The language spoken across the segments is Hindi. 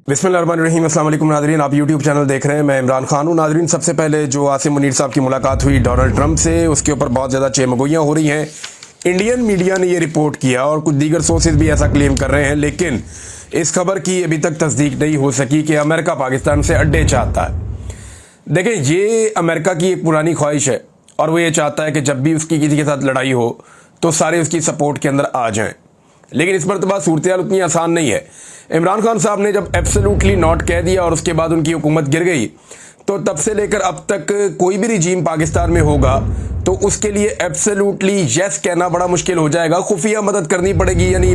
बिस्मिल्लाहिर्रहमानिर्रहीम। अस्सलाम वालेकुम नाज़रीन, आप यूट्यूब चैनल देख रहे हैं। मैं इमरान खान हूँ। नाज़रीन, सबसे पहले जो आसिम मुनीर साहब की मुलाकात हुई डोनाल्ड ट्रंप से, उसके ऊपर बहुत ज़्यादा चेमगोइयाँ हो रही हैं। इंडियन मीडिया ने ये रिपोर्ट किया और कुछ दीगर सोर्सेज भी ऐसा क्लेम कर रहे हैं, लेकिन इस खबर की अभी तक तस्दीक नहीं हो सकी कि अमेरिका पाकिस्तान से अड्डे चाहता है। देखें, ये अमेरिका की एक पुरानी ख्वाहिश है और वो ये चाहता है कि जब भी उसकी किसी के साथ लड़ाई हो तो सारे उसकी सपोर्ट के अंदर आ जाएं। लेकिन इस मरतबा सूरत हाल उतनी आसान नहीं है। इमरान खान साहब ने जब एब्सोल्युटली नॉट कह दिया और उसके बाद उनकी हुकूमत गिर गई, तो तब से लेकर अब तक कोई भी रिजीम पाकिस्तान में होगा तो उसके लिए एब्सोल्युटली यस कहना बड़ा मुश्किल हो जाएगा। खुफिया मदद करनी पड़ेगी। यानी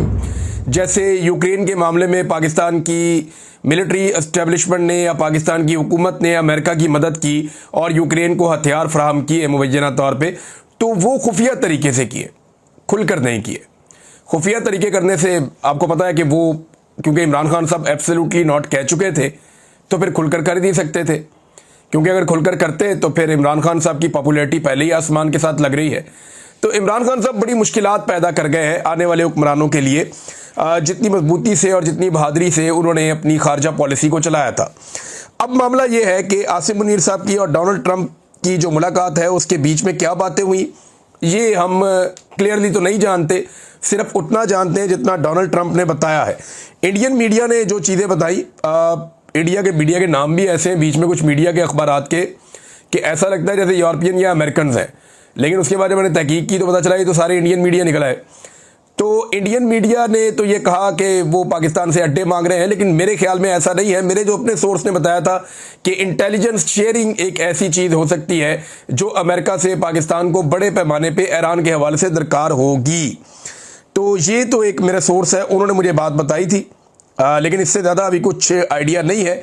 जैसे यूक्रेन के मामले में पाकिस्तान की मिलिट्री एस्टेब्लिशमेंट ने या पाकिस्तान की हुकूमत ने अमेरिका की मदद की और यूक्रेन को हथियार फराहम किए मुबैना तौर पे, तो वो खुफिया तरीके से किए, खुलकर नहीं किए। खुफिया तरीके करने से आपको पता है कि वो, क्योंकि इमरान खान साहब एब्सोल्युटली नॉट कह चुके थे, तो फिर खुलकर कर ही नहीं सकते थे। क्योंकि अगर खुलकर करते तो फिर इमरान खान साहब की पॉपुलैरिटी पहले ही आसमान के साथ लग रही है। तो इमरान खान साहब बड़ी मुश्किलात पैदा कर गए हैं आने वाले हुक्मरानों के लिए। जितनी मजबूती से और जितनी बहादुरी से उन्होंने अपनी खारजा पॉलिसी को चलाया था। अब मामला ये है कि आसिम मुनीर साहब की और डोनाल्ड ट्रंप की जो मुलाकात है उसके बीच में क्या बातें हुई, ये हम क्लियरली तो नहीं जानते। सिर्फ उतना जानते हैं जितना डोनाल्ड ट्रंप ने बताया है। इंडियन मीडिया ने जो चीज़ें बताई, इंडिया के मीडिया के नाम भी ऐसे हैं बीच में कुछ मीडिया के अखबारात के, कि ऐसा लगता है जैसे यूरोपियन या अमेरिकन हैं। लेकिन उसके बाद जब मैंने तहकीक की तो पता चला ये तो सारे इंडियन मीडिया निकला है। तो इंडियन मीडिया ने तो ये कहा कि वो पाकिस्तान से अड्डे मांग रहे हैं, लेकिन मेरे ख्याल में ऐसा नहीं है। मेरे जो अपने सोर्स ने बताया था कि इंटेलिजेंस शेयरिंग एक ऐसी चीज़ हो सकती है जो अमेरिका से पाकिस्तान को बड़े पैमाने पर ईरान के हवाले से दरकार होगी। तो ये तो एक मेरा सोर्स है, उन्होंने मुझे बात बताई थी। लेकिन इससे ज़्यादा अभी कुछ आइडिया नहीं है।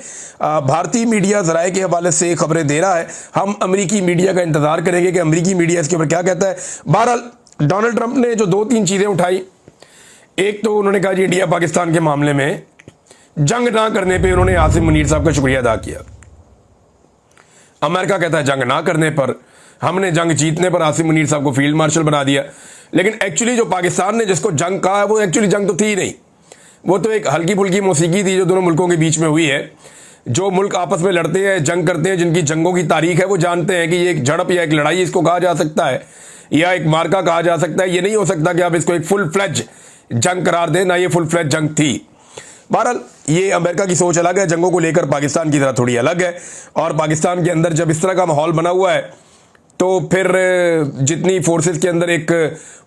भारतीय मीडिया ज़राए के हवाले से खबरें दे रहा है। हम अमेरिकी मीडिया का इंतज़ार करेंगे कि अमेरिकी मीडिया इसके ऊपर क्या कहता है। बहरहाल डोनाल्ड ट्रंप ने जो 2-3 चीज़ें उठाई, एक तो उन्होंने कहा जी इंडिया पाकिस्तान के मामले में जंग ना करने पर उन्होंने आसिम मुनीर साहब का शुक्रिया अदा किया। अमेरिका कहता है जंग ना करने पर, हमने जंग जीतने पर आसिम मुनीर साहब को फील्ड मार्शल बना दिया। लेकिन एक्चुअली जो पाकिस्तान ने जिसको जंग कहा है वो एक्चुअली जंग तो थी ही नहीं। वो तो एक हल्की फुल्की मौसीकी थी जो दोनों मुल्कों के बीच में हुई है। जो मुल्क आपस में लड़ते हैं, जंग करते हैं, जिनकी जंगों की तारीख है, वो जानते हैं कि ये एक झड़प या एक लड़ाई इसको कहा जा सकता है या एक मार्का कहा जा सकता है। ये नहीं हो सकता कि आप इसको एक फुल फ्लेज जंग करार दें, ना ये फुल फ्लेज जंग थी। बहरहाल ये अमेरिका की सोच अलग है, जंगों को लेकर पाकिस्तान की तरह थोड़ी अलग है। और पाकिस्तान के अंदर जब इस तरह का माहौल बना हुआ है तो फिर जितनी फोर्सेस के अंदर एक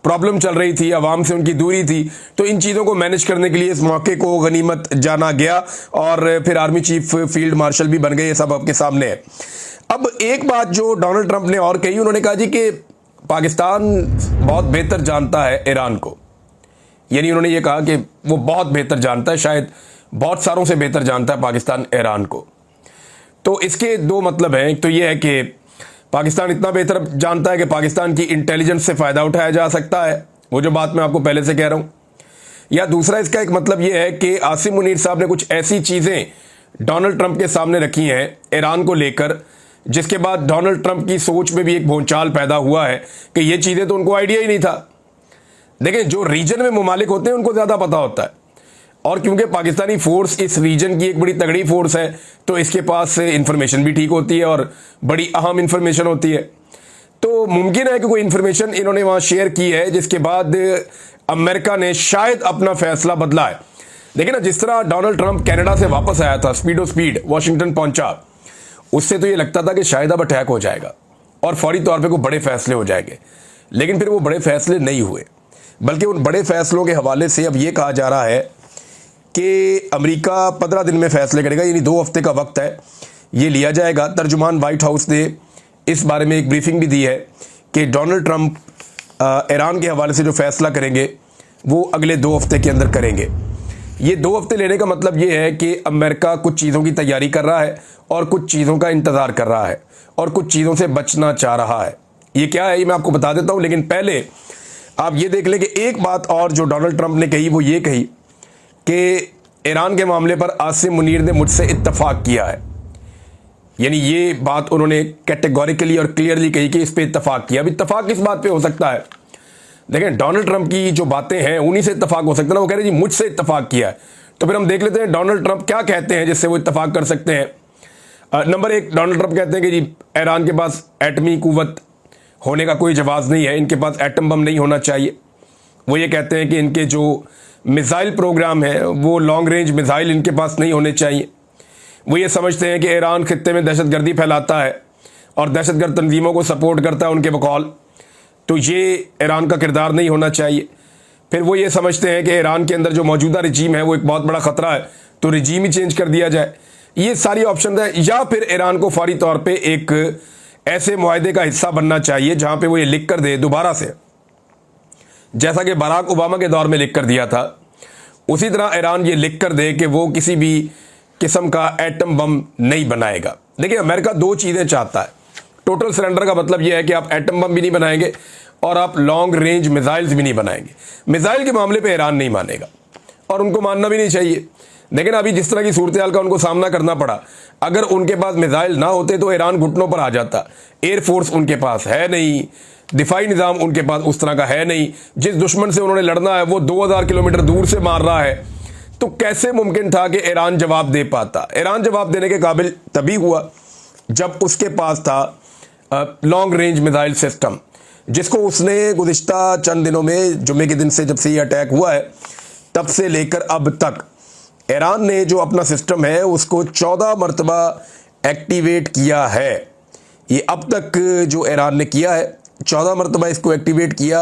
प्रॉब्लम चल रही थी, आवाम से उनकी दूरी थी, तो इन चीज़ों को मैनेज करने के लिए इस मौके को गनीमत जाना गया और फिर आर्मी चीफ फील्ड मार्शल भी बन गए। ये सब आपके सामने है। अब एक बात जो डोनाल्ड ट्रंप ने और कही, उन्होंने कहा जी कि पाकिस्तान बहुत बेहतर जानता है ईरान को। यानी उन्होंने ये कहा कि वो बहुत बेहतर जानता है, शायद बहुत सारों से बेहतर जानता है पाकिस्तान ईरान को। तो इसके दो मतलब हैं। एक तो ये है कि पाकिस्तान इतना बेहतर जानता है कि पाकिस्तान की इंटेलिजेंस से फ़ायदा उठाया जा सकता है, वो जो बात मैं आपको पहले से कह रहा हूँ। या दूसरा इसका एक मतलब ये है कि आसिम मुनीर साहब ने कुछ ऐसी चीज़ें डोनाल्ड ट्रंप के सामने रखी हैं ईरान को लेकर, जिसके बाद डोनाल्ड ट्रंप की सोच में भी एक भूचाल पैदा हुआ है कि ये चीज़ें तो उनको आइडिया ही नहीं था। देखिए, जो रीजन में ममालिक होते हैं उनको ज़्यादा पता होता है, और क्योंकि पाकिस्तानी फोर्स इस रीजन की एक बड़ी तगड़ी फोर्स है तो इसके पास इंफॉर्मेशन भी ठीक होती है और बड़ी अहम इंफॉर्मेशन होती है। तो मुमकिन है कि कोई इंफॉर्मेशन इन्होंने वहाँ शेयर की है जिसके बाद अमेरिका ने शायद अपना फैसला बदला है। देखिए ना, जिस तरह डोनाल्ड ट्रंप कनाडा से वापस आया था, स्पीडो स्पीड वाशिंगटन पहुंचा, उससे तो ये लगता था कि शायद अब अटैक हो जाएगा और फौरी तौर पर कोई बड़े फैसले हो जाएंगे। लेकिन फिर वो बड़े फैसले नहीं हुए, बल्कि उन बड़े फैसलों के हवाले से अब ये कहा जा रहा है कि अमेरिका 15 दिन में फैसले करेगा, यानी 2 हफ्ते का वक्त है, ये लिया जाएगा। तर्जुमान वाइट हाउस ने इस बारे में एक ब्रीफिंग भी दी है कि डोनाल्ड ट्रंप ईरान के हवाले से जो फैसला करेंगे वो अगले 2 हफ्ते के अंदर करेंगे। ये 2 हफ्ते लेने का मतलब ये है कि अमेरिका कुछ चीज़ों की तैयारी कर रहा है और कुछ चीज़ों का इंतज़ार कर रहा है और कुछ चीज़ों से बचना चाह रहा है। ये क्या है ये मैं आपको बता देता हूँ, लेकिन पहले आप ये देख लें कि एक बात और जो डोनाल्ड ट्रंप ने कही वो ये कही कि ईरान के मामले पर आसिम मुनीर ने मुझसे इत्तफाक किया है। यानी ये बात उन्होंने कैटेगोरिकली और क्लियरली कही कि इस पे इत्तफाक किया। अब इत्तफाक किस बात पे हो सकता है? देखें, डोनाल्ड ट्रंप की जो बातें हैं उन्हीं से इत्तफाक हो सकता है ना। वो कह रहे जी मुझसे इत्तफाक किया है, तो फिर हम देख लेते हैं डोनाल्ड ट्रंप क्या कहते हैं जिससे वो इत्तेफाक कर सकते हैं। नंबर 1, डोनाल्ड ट्रंप कहते हैं कि जी ईरान के पास एटमी कुव्वत होने का कोई जवाब नहीं है, इनके पास एटम बम नहीं होना चाहिए। वो ये कहते हैं कि इनके जो मिसाइल प्रोग्राम है वो लॉन्ग रेंज मिसाइल इनके पास नहीं होने चाहिए। वो ये समझते हैं कि ईरान खित्ते में दहशतगर्दी फैलाता है और दहशतगर्द तंजीमों को सपोर्ट करता है उनके बकौल, तो ये ईरान का किरदार नहीं होना चाहिए। फिर वो ये समझते हैं कि ईरान के अंदर जो मौजूदा रिजीम है वो एक बहुत बड़ा ख़तरा है, तो रिजीम ही चेंज कर दिया जाए। ये सारी ऑप्शन है। या फिर ईरान को फौरी तौर पे एक ऐसे मुआहदे का हिस्सा बनना चाहिए जहां पे वो ये लिख कर दे दोबारा से, जैसा कि बराक ओबामा के दौर में लिख कर दिया था, उसी तरह ईरान ये लिख कर दे कि वो किसी भी किस्म का एटम बम नहीं बनाएगा। देखिए, अमेरिका 2 चीज़ें चाहता है। टोटल सरेंडर का मतलब यह है कि आप एटम बम भी नहीं बनाएंगे और आप लॉन्ग रेंज मिसाइल्स भी नहीं बनाएंगे। मिसाइल के मामले पे ईरान नहीं मानेगा और उनको मानना भी नहीं चाहिए। लेकिन अभी जिस तरह की सूरत हाल का उनको सामना करना पड़ा, अगर उनके पास मिसाइल ना होते तो ईरान घुटनों पर आ जाता। एयरफोर्स उनके पास है नहीं, दिफाई निज़ाम उनके पास उस तरह का है नहीं, जिस दुश्मन से उन्होंने लड़ना है वो 2000 किलोमीटर दूर से मार रहा है, तो कैसे मुमकिन था कि ईरान जवाब दे पाता। ईरान जवाब देने के काबिल तभी हुआ जब उसके पास था लॉन्ग रेंज मिसाइल सिस्टम, जिसको उसने गुज़िश्ता चंद दिनों में, जुम्मे के दिन से जब से ये अटैक हुआ है तब से लेकर अब तक ईरान ने जो अपना सिस्टम है उसको 14 मरतबा एक्टिवेट किया है। ये अब तक जो ईरान ने किया है 14 मरतबा इसको एक्टिवेट किया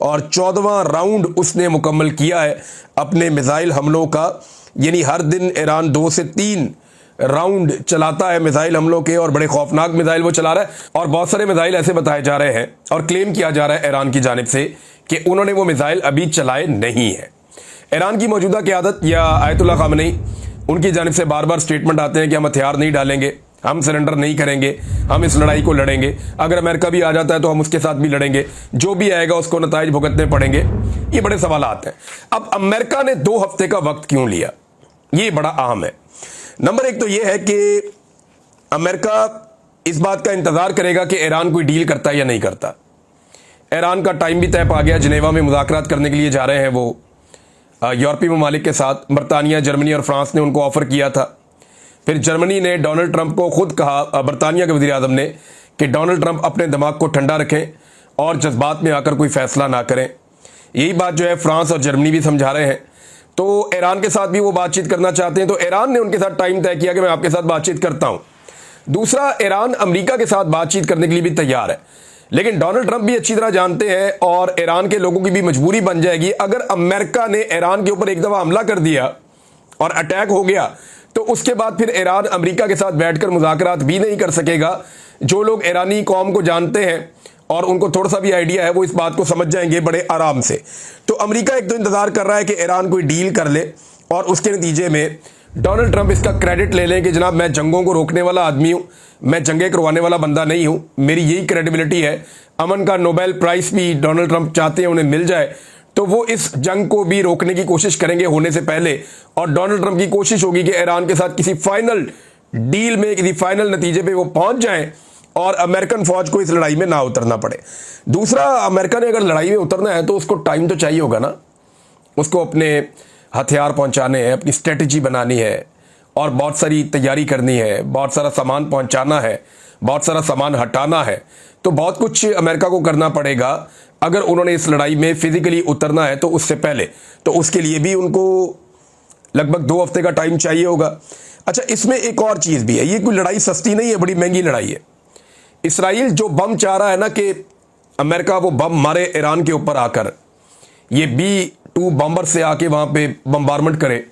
और 14वां राउंड उसने मुकम्मल किया है अपने मिसाइल हमलों का। यानी हर दिन ईरान 2 से 3 राउंड चलाता है मिसाइल हमलों के, और बड़े खौफनाक मिसाइल वो चला रहा है। और बहुत सारे मिसाइल ऐसे बताए जा रहे हैं और क्लेम किया जा रहा है ईरान की जानिब से कि उन्होंने वो मिसाइल अभी चलाए नहीं है। ईरान की मौजूदा क़यादत या आयतुल्लाह ख़ामेनी, उनकी जानिब से बार बार स्टेटमेंट आते हैं कि हम हथियार नहीं डालेंगे, हम सरेंडर नहीं करेंगे, हम इस लड़ाई को लड़ेंगे, अगर अमेरिका भी आ जाता है तो हम उसके साथ भी लड़ेंगे, जो भी आएगा उसको नताइज भुगतने पड़ेंगे। ये बड़े सवालात हैं। अब अमेरिका ने 2 हफ्ते का वक्त क्यों लिया, ये बड़ा अहम है। नंबर 1 तो ये है कि अमेरिका इस बात का इंतजार करेगा कि ईरान कोई डील करता है या नहीं करता। ईरान का टाइम भी तय पा गया, जिनेवा में मुज़ाकरात करने के लिए जा रहे हैं वो यूरोपीय ममालिक के साथ। बरतानिया, जर्मनी और फ्रांस ने उनको ऑफर किया था। फिर जर्मनी ने डोनाल्ड ट्रंप को खुद कहा, बरतानिया के वज़ीर आज़म ने, कि डोनाल्ड ट्रंप अपने दिमाग को ठंडा रखें और जज्बात में आकर कोई फैसला ना करें। यही बात जो है फ्रांस और जर्मनी भी समझा रहे हैं। तो ईरान के साथ भी वो बातचीत करना चाहते हैं, तो ईरान ने उनके साथ टाइम तय किया कि मैं आपके साथ बातचीत करता हूँ। दूसरा, ईरान अमेरिका के साथ बातचीत करने के लिए भी तैयार है, लेकिन डोनाल्ड ट्रंप भी अच्छी तरह जानते हैं और ईरान के लोगों की भी मजबूरी बन जाएगी अगर अमेरिका ने ईरान के ऊपर एक दफ़ा हमला कर दिया और अटैक हो गया, तो उसके बाद फिर ईरान अमेरिका के साथ बैठकर मुज़ाकरात भी नहीं कर सकेगा। जो लोग ईरानी कौम को जानते हैं और उनको थोड़ा सा भी आइडिया है वो इस बात को समझ जाएंगे बड़े आराम से। तो अमेरिका एक तो इंतज़ार कर रहा है कि ईरान कोई डील कर ले और उसके नतीजे में डोनाल्ड ट्रंप इसका क्रेडिट ले लें कि जनाब मैं जंगों को रोकने वाला आदमी हूँ, मैं जंगें करवाने वाला बंदा नहीं हूँ, मेरी यही क्रेडिबिलिटी है। अमन का नोबेल प्राइज़ भी डोनाल्ड ट्रंप चाहते हैं उन्हें मिल जाए, तो वो इस जंग को भी रोकने की कोशिश करेंगे होने से पहले। और डोनाल्ड ट्रंप की कोशिश होगी कि ईरान के साथ किसी फाइनल डील में, किसी फाइनल नतीजे पे वो पहुंच जाएं और अमेरिकन फौज को इस लड़ाई में ना उतरना पड़े। दूसरा, अमेरिका ने अगर लड़ाई में उतरना है तो उसको टाइम तो चाहिए होगा ना, उसको अपने हथियार पहुंचाने हैं, अपनी स्ट्रेटजी बनानी है और बहुत सारी तैयारी करनी है, बहुत सारा सामान पहुंचाना है, बहुत सारा सामान हटाना है। तो बहुत कुछ अमेरिका को करना पड़ेगा अगर उन्होंने इस लड़ाई में फिजिकली उतरना है तो उससे पहले। तो उसके लिए भी उनको लगभग 2 हफ्ते का टाइम चाहिए होगा। अच्छा, इसमें एक और चीज़ भी है, ये कोई लड़ाई सस्ती नहीं है, बड़ी महंगी लड़ाई है। इसराइल जो बम चाह रहा है ना कि अमेरिका वो बम मारे ईरान के ऊपर आकर, ये B-2 बम्बर से आके वहाँ पे बम्बारमेंट करे,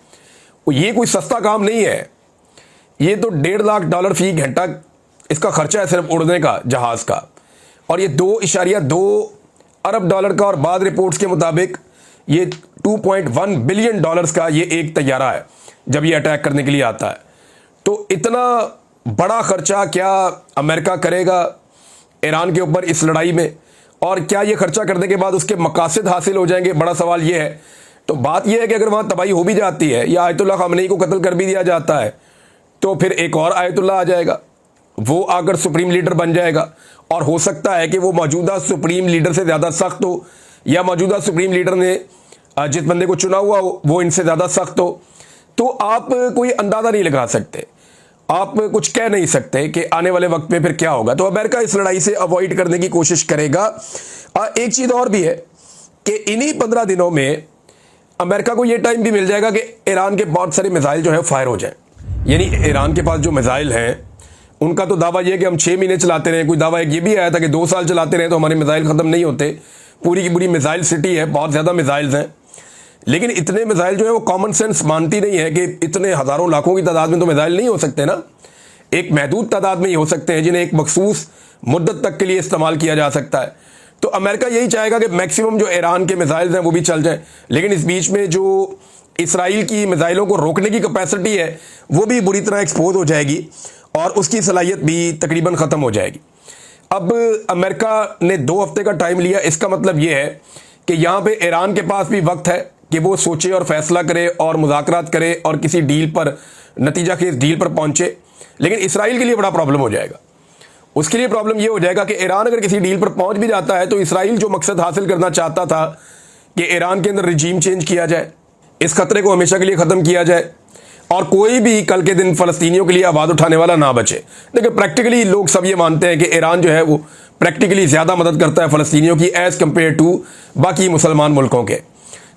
ये कोई सस्ता काम नहीं है। ये तो $1.5 लाख फी घंटा इसका खर्चा है सिर्फ उड़ने का, जहाज़ का। और ये $2.2 अरब का, और बाद रिपोर्ट्स के मुताबिक ये $2.1 बिलियन का ये एक तैयारा है जब ये अटैक करने के लिए आता है। तो इतना बड़ा खर्चा क्या अमेरिका करेगा ईरान के ऊपर इस लड़ाई में, और क्या ये खर्चा करने के बाद उसके मकासद हासिल हो जाएंगे, बड़ा सवाल ये है। तो बात यह है कि अगर वहाँ तबाही हो भी जाती है या आयतुल्लाह ख़ामेनी को कत्ल कर भी दिया जाता है, तो फिर एक और आयतुल्लाह आ जाएगा, वो आकर सुप्रीम लीडर बन जाएगा। और हो सकता है कि वो मौजूदा सुप्रीम लीडर से ज़्यादा सख्त हो, या मौजूदा सुप्रीम लीडर ने जिस बंदे को चुना हुआ हो वो इनसे ज़्यादा सख्त हो। तो आप कोई अंदाजा नहीं लगा सकते, आप कुछ कह नहीं सकते कि आने वाले वक्त में फिर क्या होगा। तो अमेरिका इस लड़ाई से अवॉइड करने की कोशिश करेगा। एक चीज़ और भी है कि इन्हीं 15 दिनों में अमेरिका को यह टाइम भी मिल जाएगा कि ईरान के बहुत सारे मिसाइल जो है फायर हो जाए। यानी ईरान के पास जो मिसाइल हैं उनका तो दावा यह है कि हम 6 महीने चलाते रहे। कोई दावा एक ये भी आया था कि 2 साल चलाते रहे तो हमारे मिसाइल ख़त्म नहीं होते। पूरी की पूरी मिसाइल सिटी है, बहुत ज़्यादा मिसाइल्स हैं, लेकिन इतने मिसाइल जो है वो कॉमन सेंस मानती नहीं है कि इतने हज़ारों लाखों की तादाद में तो मिसाइल नहीं हो सकते ना, एक महदूद तादाद में ही हो सकते हैं जिन्हें एक मखसूस मुद्दत तक के लिए इस्तेमाल किया जा सकता है। तो अमेरिका यही चाहेगा कि मैक्सिमम जो ईरान के मिसाइल्स हैं वो भी चल जाएं, लेकिन इस बीच में जो इसराइल की मिसाइलों को रोकने की कैपेसिटी है वो भी बुरी तरह एक्सपोज हो जाएगी और उसकी सलाहियत भी तकरीबन ख़त्म हो जाएगी। अब अमेरिका ने 2 हफ्ते का टाइम लिया, इसका मतलब ये है कि यहाँ पे ईरान के पास भी वक्त है कि वो सोचे और फैसला करे और मुज़ाकरात करे और किसी डील पर, नतीजा के इस डील पर पहुँचे। लेकिन इसराइल के लिए बड़ा प्रॉब्लम हो जाएगा। उसके लिए प्रॉब्लम ये हो जाएगा कि ईरान अगर किसी डील पर पहुँच भी जाता है तो इसराइल जो मकसद हासिल करना चाहता था कि ईरान के अंदर रिजीम चेंज किया जाए, इस खतरे को हमेशा के लिए ख़त्म किया जाए और कोई भी कल के दिन फ़लस्तीनियों के लिए आवाज़ उठाने वाला ना बचे। देखिए प्रैक्टिकली लोग सब ये मानते हैं कि ईरान जो है वो प्रैक्टिकली ज़्यादा मदद करता है फ़लस्तीनियों की एज़ कम्पेयर टू बाकी मुसलमान मुल्कों के।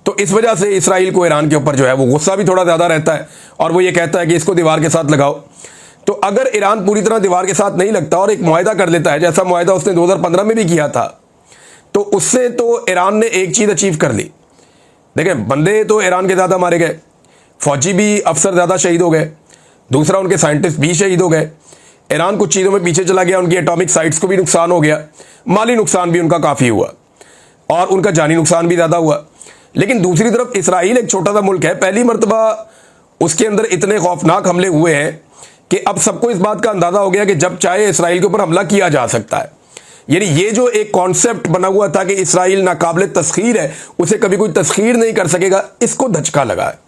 तो इस वजह से इसराइल को ईरान के ऊपर जो है वो गुस्सा भी थोड़ा ज़्यादा रहता है और वो ये कहता है कि इसको दीवार के साथ लगाओ। तो अगर ईरान पूरी तरह दीवार के साथ नहीं लगता और एक मुआहदा कर लेता है जैसा मुआहदा उसने 2015 में भी किया था, तो उससे तो ईरान ने एक चीज़ अचीव कर ली। देखें, बंदे तो ईरान के ज़्यादा मारे गए, फौजी भी अफसर ज़्यादा शहीद हो गए, दूसरा उनके साइंटिस्ट भी शहीद हो गए, ईरान कुछ चीज़ों में पीछे चला गया, उनकी एटॉमिक साइट्स को भी नुकसान हो गया, माली नुकसान भी उनका काफ़ी हुआ और उनका जानी नुकसान भी ज़्यादा हुआ। लेकिन दूसरी तरफ इसराइल एक छोटा सा मुल्क है, पहली मरतबा उसके अंदर इतने खौफनाक हमले हुए हैं कि अब सबको इस बात का अंदाज़ा हो गया कि जब चाहे इसराइल के ऊपर हमला किया जा सकता है। यानी ये जो एक कॉन्सेप्ट बना हुआ था कि इसराइल नाकाबिल तस्खीर है, उसे कभी कोई तस्खीर नहीं कर सकेगा, इसको धचका लगा है।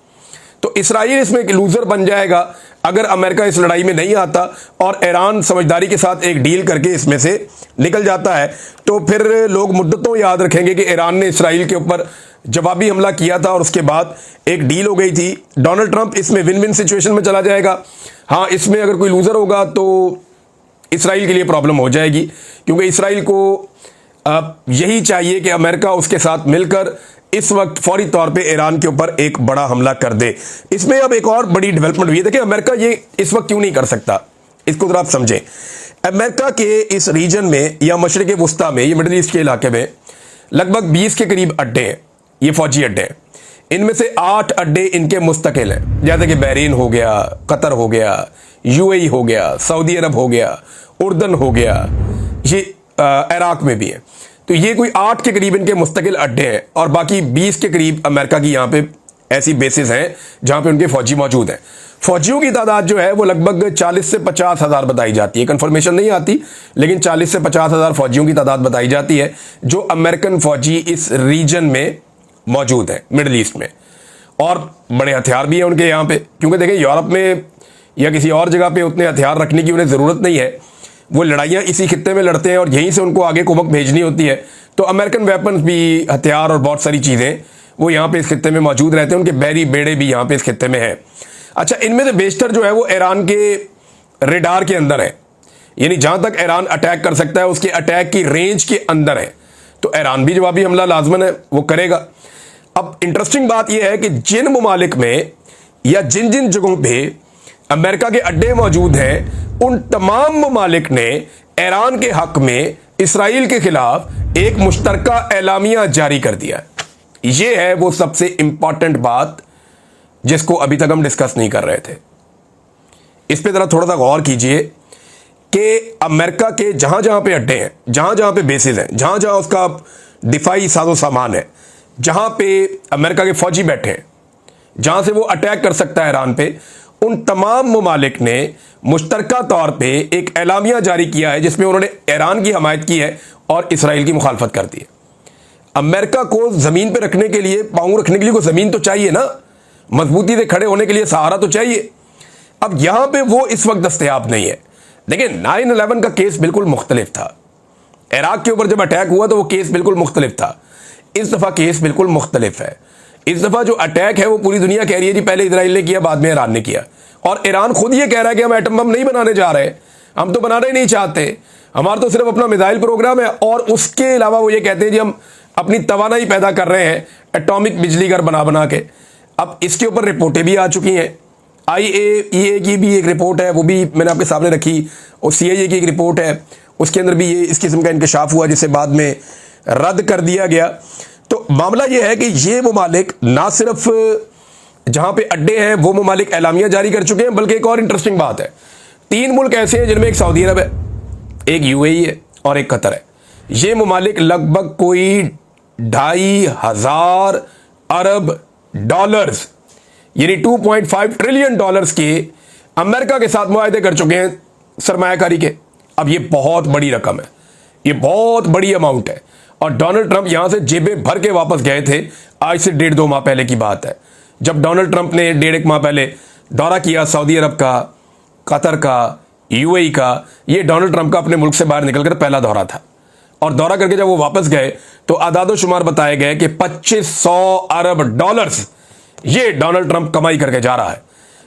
तो इसराइल इसमें एक लूज़र बन जाएगा अगर अमेरिका इस लड़ाई में नहीं आता और ईरान समझदारी के साथ एक डील करके इसमें से निकल जाता है। तो फिर लोग मुद्दतों याद रखेंगे कि ईरान ने इसराइल के ऊपर जवाबी हमला किया था और उसके बाद एक डील हो गई थी। डोनाल्ड ट्रंप इसमें विन विन सिचुएशन में चला जाएगा। हाँ, इसमें अगर कोई लूज़र होगा तो इसराइल के लिए प्रॉब्लम हो जाएगी, क्योंकि इसराइल को यही चाहिए कि अमेरिका उसके साथ मिलकर इस वक्त फौरी तौर पे ईरान के ऊपर एक बड़ा हमला कर दे। इसमें अब एक और बड़ी डेवलपमेंट हुई है। देखिए अमेरिका ये इस वक्त क्यों नहीं कर सकता, इसको जरा आप समझें। अमेरिका के इस रीजन में या मशरिक़ वुस्ता में, ये मिडिल ईस्ट के इलाके में लगभग 20 के करीब अड्डे हैं, ये फौजी अड्डे हैं। इनमें से 8 अड्डे इनके मुस्तकिल हैं, जैसे कि बहरीन हो गया, कतर हो गया, UAE हो गया, सऊदी अरब हो गया, उर्दन हो गया, ये इराक में भी है। तो ये कोई 8 के करीब इनके मुस्तकिल अड्डे हैं और बाकी 20 के करीब अमेरिका की यहाँ पे ऐसी बेसिस हैं जहाँ पे उनके फौजी मौजूद हैं। फौजियों की तादाद जो है वो लगभग 40 से 50 हज़ार बताई जाती है, कंफर्मेशन नहीं आती, लेकिन 40 से 50 हज़ार फौजियों की तादाद बताई जाती है जो अमेरिकन फौजी इस रीजन में मौजूद है, मिडल ईस्ट में। और बड़े हथियार भी हैं उनके यहाँ पे, क्योंकि देखें यूरोप में या किसी और जगह पे उतने हथियार रखने की उन्हें ज़रूरत नहीं है, वो लड़ाइयाँ इसी खित्ते में लड़ते हैं और यहीं से उनको आगे कुमक भेजनी होती है। तो अमेरिकन वेपन्स भी, हथियार और बहुत सारी चीज़ें वो यहाँ पे इस खित्ते में मौजूद रहते हैं, उनके बैरी बेड़े भी यहाँ पे इस खित्ते में हैं। अच्छा, इनमें से बेशतर जो है वो ईरान के रेडार के अंदर है, यानी जहाँ तक ईरान अटैक कर सकता है उसके अटैक की रेंज के अंदर है। तो ईरान भी जवाबी हमला लाजमन है, वो करेगा। अब इंटरेस्टिंग बात यह है कि जिन ममालिक में या जिन जिन जगहों पे अमेरिका के अड्डे मौजूद हैं, उन तमाम ममालिक ने ईरान के हक में इसराइल के खिलाफ एक मुश्तरका एलामिया जारी कर दिया। यह है वो सबसे इंपॉर्टेंट बात जिसको अभी तक हम डिस्कस नहीं कर रहे थे। इस पे जरा थोड़ा सा गौर कीजिए कि अमेरिका के जहां जहां पे अड्डे हैं, जहां जहां पे बेसिस हैं, जहां जहां उसका दिफाई साजो सामान है, जहां पे अमेरिका के फौजी बैठे हैं, जहां से वो अटैक कर सकता है ईरान पे, उन तमाम ममालिक ने मुश्तरका तौर पे एक एलामिया जारी किया है जिसमें उन्होंने ईरान की हमायत की है और इसराइल की मुखालफत कर दी है। अमेरिका को ज़मीन पे रखने के लिए, पाँव रखने के लिए कोई ज़मीन तो चाहिए ना, मजबूती से खड़े होने के लिए सहारा तो चाहिए। अब यहां पे वो इस वक्त दस्तयाब नहीं है। देखिए 9/11 का केस बिल्कुल मुख्तलिफ था, इराक के ऊपर जब अटैक हुआ तो वो केस बिल्कुल मुख्तलिफ था। इस दफ़ा केस बिल्कुल मुख्तलिफ है। इस दफा जो अटैक है वो पूरी दुनिया कह रही है जी पहले इजराइल ने किया, बाद में ईरान ने किया, और ईरान खुद ये कह रहा है कि हम एटम बम नहीं बनाने जा रहे, हम तो बनाना ही नहीं चाहते, हमारा तो सिर्फ अपना मिसाइल प्रोग्राम है। और उसके अलावा वो ये कहते हैं जी हम अपनी तवानाई पैदा कर रहे हैं एटॉमिक बिजली घर बना बना के। अब इसके ऊपर रिपोर्टें भी आ चुकी हैं, IAEA की भी एक रिपोर्ट है, वो भी मैंने आपके सामने रखी, और CIA की एक रिपोर्ट है, उसके अंदर भी ये इस किस्म का इंकशाफ हुआ जिसे बाद में रद्द कर दिया गया। तो मामला ये है कि ये ममालिक ना सिर्फ जहां पे अड्डे हैं वो ममालिक एलामिया जारी कर चुके हैं, बल्कि एक और इंटरेस्टिंग बात है, 3 मुल्क ऐसे हैं जिनमें एक सऊदी अरब है, एक UAE है और एक कतर है। ये ममालिक लगभग कोई 2,500 अरब डॉलर्स यानी 2.5 ट्रिलियन डॉलर्स के अमेरिका के साथ मुआहदे कर चुके हैं सरमायाकारी के। अब ये बहुत बड़ी रकम है, ये बहुत बड़ी अमाउंट है, और डोनाल्ड ट्रंप यहां से जेबें भर के वापस गए थे। आज से 1.5-2 माह पहले की बात है, जब डोनाल्ड ट्रंप ने 1.5 माह पहले दौरा किया सऊदी अरब का, कतर का, UAE का। ये डोनाल्ड ट्रंप का अपने मुल्क से बाहर निकलकर पहला दौरा था, और दौरा करके जब वो वापस गए तो आदादो शुमार बताए गए कि 2500 अरब डॉलर्स ये डोनाल्ड ट्रंप कमाई करके जा रहा है,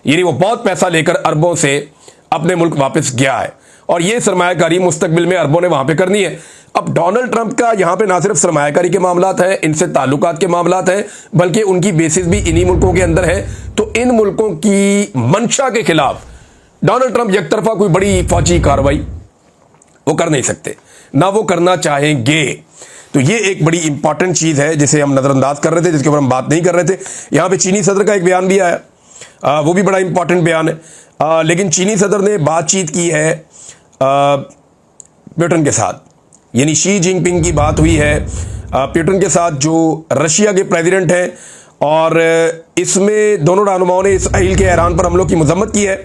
यानी वो बहुत पैसा लेकर अरबों से अपने मुल्क वापस गया है, और ये सरमायाकारी मुस्तकबिल में अरबों ने वहां पे करनी है। अब डोनाल्ड ट्रंप का यहां पे ना सिर्फ सरमायाकारी के मामलात है, इनसे ताल्लुकात के मामलात हैं, बल्कि उनकी बेसिस भी इन्हीं मुल्कों के अंदर है। तो इन मुल्कों की मंशा के खिलाफ डोनाल्ड ट्रंप एक तरफा कोई बड़ी फौजी कार्रवाई वो कर नहीं सकते, ना वो करना चाहेंगे। तो ये एक बड़ी इंपॉर्टेंट चीज है जिसे हम नजरअंदाज कर रहे थे, जिसके ऊपर हम बात नहीं कर रहे थे। यहां पे चीनी सदर का एक बयान भी आया, वो भी बड़ा इंपॉर्टेंट बयान है, लेकिन चीनी सदर ने बातचीत की है पुतिन के साथ, यानी शी जिनपिंग की बात हुई है पुतिन के साथ जो रशिया के प्रेसिडेंट हैं, और इसमें दोनों रहनुमाओं ने इसराइल के ईरान पर हमलों की मजम्मत की है,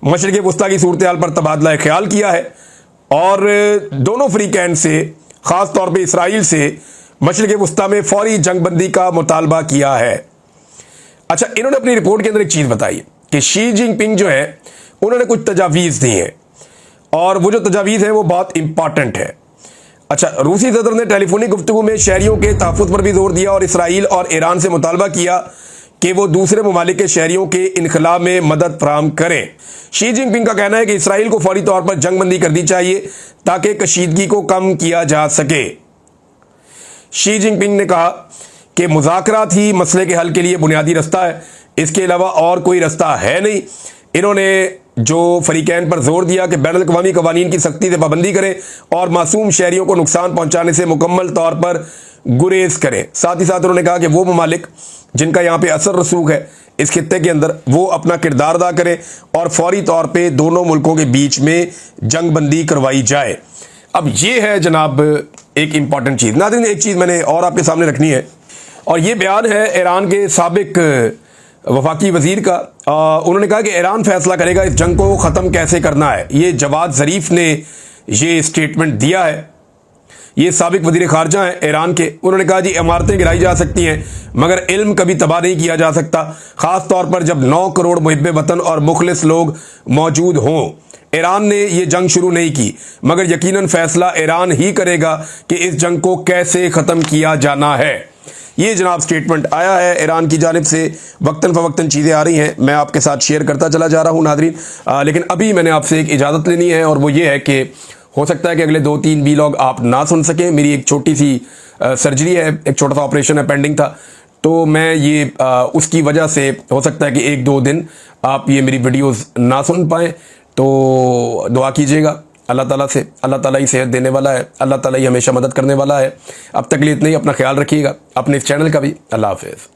मशरिक़ वस्ता की सूरत हाल पर तबादला ख्याल किया है, और दोनों फ्रीकैन से ख़ास तौर पे इसराइल से मशरिक़ वस्ता में फौरी जंगबंदी का मुतालबा किया है। अच्छा, इन्होंने अपनी रिपोर्ट के अंदर एक चीज़ बताई कि शी जिनपिंग जो है उन्होंने कुछ तजावीज़ दी हैं, और वो जो तजावीज़ हैं वो बहुत इंपॉर्टेंट है। अच्छा, रूसी सदर ने टेलीफोनिक गुफ्तगू में शहरियों के तहफ़्फ़ुज़ पर भी जोर दिया और इसराइल और ईरान से मुतालबा किया कि वो दूसरे ममालिक के शहरियों के इनखला में मदद फराहम करें। शी जिनपिंग का कहना है कि इसराइल को फौरी तौर पर जंगबंदी कर दी चाहिए ताकि कशीदगी को कम किया जा सके। शी जिनपिंग ने कहा कि मुज़ाकरात ही मसले के हल के लिए बुनियादी रास्ता है, इसके अलावा और कोई रास्ता है नहीं। इन्होंने जो फरीकैन पर जोर दिया कि बैनुल अक़वामी कवानीन की सख्ती से पाबंदी करें और मासूम शहरियों को नुकसान पहुंचाने से मुकम्मल तौर पर गुरेज करें। साथ ही साथ उन्होंने कहा कि वो ममालिक जिनका यहाँ पे असर रसूख है इस खित्ते के अंदर, वो अपना किरदार अदा करें और फौरी तौर पे दोनों मुल्कों के बीच में जंगबंदी करवाई जाए। अब ये है जनाब एक इंपॉर्टेंट चीज़। नाज़रीन, एक चीज़ मैंने और आपके सामने रखनी है, और ये बयान है ईरान के साबिक वफाकी वजीर का। उन्होंने कहा कि ईरान फैसला करेगा इस जंग को ख़त्म कैसे करना है। ये जवाद ज़रीफ ने ये स्टेटमेंट दिया है, ये साबिक वजीर खारजा हैं ईरान के। उन्होंने कहा जी इमारतें गिराई जा सकती हैं मगर इल्म कभी तबाह नहीं किया जा सकता, ख़ास तौर पर जब 9 करोड़ मुहिब्बे वतन और मुखलिस लोग मौजूद हों। ईरान ने ये जंग शुरू नहीं की मगर यकीनन फैसला ईरान ही करेगा कि इस जंग को कैसे ख़त्म किया जाना है। ये जनाब स्टेटमेंट आया है ईरान की जानिब से। वक्तन फ़वक्तन चीज़ें आ रही हैं, मैं आपके साथ शेयर करता चला जा रहा हूँ नाज़रीन। लेकिन अभी मैंने आपसे एक इजाज़त लेनी है, और वो ये है कि हो सकता है कि अगले 2-3 वीलॉग आप ना सुन सकें। मेरी एक छोटी सी सर्जरी है, एक छोटा सा ऑपरेशन है, पेंडिंग था, तो मैं ये उसकी वजह से हो सकता है कि 1-2 दिन आप ये मेरी वीडियोस ना सुन पाएँ। तो दुआ कीजिएगा अल्लाह ताला से, अल्लाह ताला ही सेहत देने वाला है, अल्लाह ताला ही हमेशा मदद करने वाला है। अब तक के लिए इतना ही, अपना ख्याल रखिएगा, अपने इस चैनल का भी। अल्लाह हाफ़िज़।